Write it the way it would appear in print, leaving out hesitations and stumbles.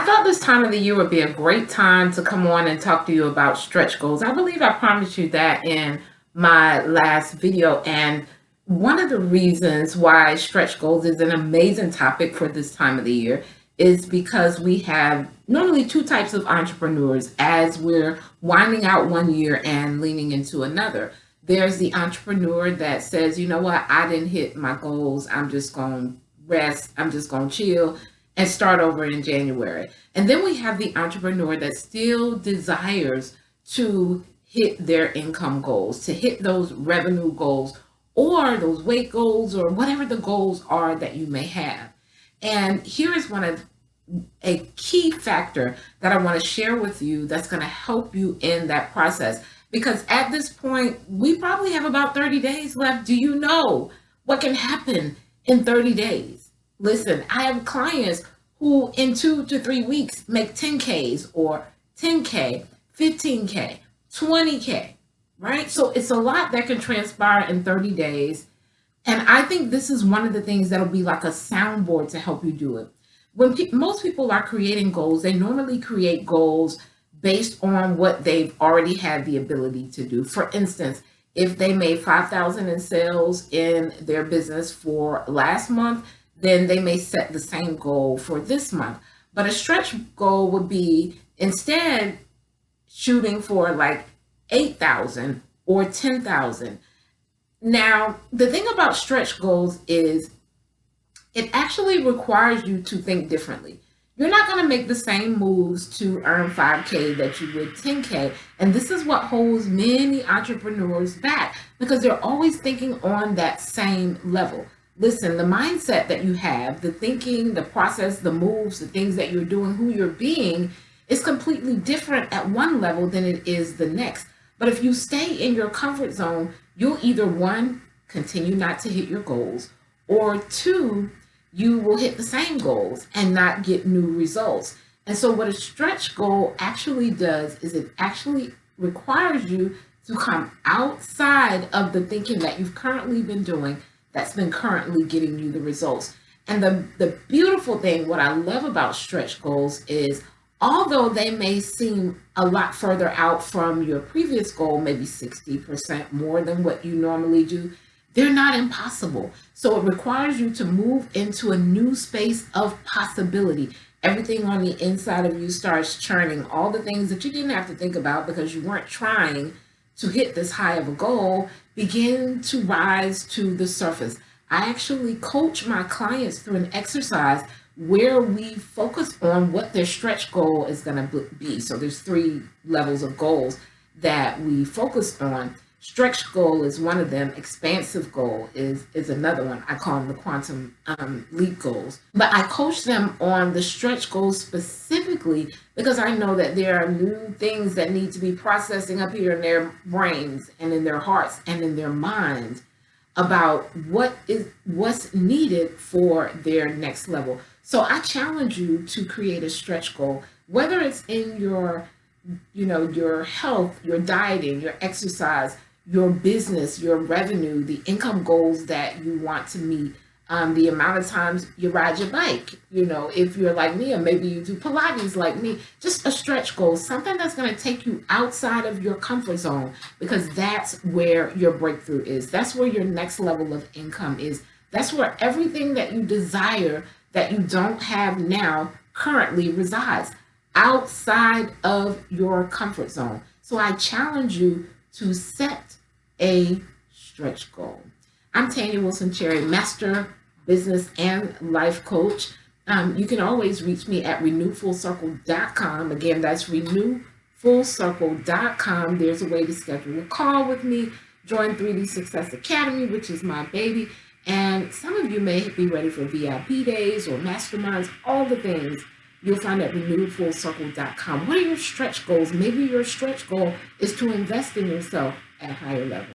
thought this time of the year would be a great time to come on and talk to you about stretch goals. I believe I promised you that in my last video. And one of the reasons why stretch goals is an amazing topic for this time of the year is because we have normally two types of entrepreneurs as we're winding out one year and leaning into another. There's the entrepreneur that says, you know what, I didn't hit my goals. I'm just going to rest. I'm just going to chill and start over in January. And then we have the entrepreneur that still desires to hit their income goals, to hit those revenue goals or those weight goals or whatever the goals are that you may have. And here is a key factor that I want to share with you that's going to help you in that process. Because at this point, we probably have about 30 days left. Do you know what can happen in 30 days? Listen, I have clients who in 2 to 3 weeks make 10Ks or 10K, 15K, 20K, right? So it's a lot that can transpire in 30 days. And I think this is one of the things that'll be like a soundboard to help you do it. When most people are creating goals, they normally create goals based on what they've already had the ability to do. For instance, if they made 5,000 in sales in their business for last month, then they may set the same goal for this month. But a stretch goal would be instead shooting for like 8,000 or 10,000. Now, the thing about stretch goals is it actually requires you to think differently. You're not going to make the same moves to earn 5K that you would 10K. And this is what holds many entrepreneurs back because they're always thinking on that same level. Listen, the mindset that you have, the thinking, the process, the moves, the things that you're doing, who you're being is completely different at one level than it is the next. But if you stay in your comfort zone, you'll either one, continue not to hit your goals, or two, you will hit the same goals and not get new results. And so what a stretch goal actually does is it actually requires you to come outside of the thinking that you've currently been doing that's been currently getting you the results. And the beautiful thing, what I love about stretch goals is although they may seem a lot further out from your previous goal, maybe 60% more than what you normally do, they're not impossible. So it requires you to move into a new space of possibility. Everything on the inside of you starts churning. All the things that you didn't have to think about because you weren't trying to hit this high of a goal begin to rise to the surface. I actually coach my clients through an exercise where we focus on what their stretch goal is going to be. So there's 3 levels of goals that we focus on. Stretch goal is one of them. Expansive goal is another one. I call them the quantum leap goals. But I coach them on the stretch goals specifically because I know that there are new things that need to be processing up here in their brains and in their hearts and in their minds about what's needed for their next level. So I challenge you to create a stretch goal, whether it's in your health, your dieting, your exercise, your business, your revenue, the income goals that you want to meet, the amount of times you ride your bike, if you're like me, or maybe you do Pilates like me, just a stretch goal, something that's going to take you outside of your comfort zone, because that's where your breakthrough is. That's where your next level of income is. That's where everything that you desire that you don't have now currently resides, outside of your comfort zone. So I challenge you to set a stretch goal. I'm Tanya Wilson Cherry, master business and life coach. You can always reach me at renewfullcircle.com. Again, that's renewfullcircle.com. There's a way to schedule a call with me. Join 3D Success Academy, which is my baby. And some of you may be ready for VIP days or masterminds, all the things you'll find at renewfullcircle.com. What are your stretch goals? Maybe your stretch goal is to invest in yourself at a higher level.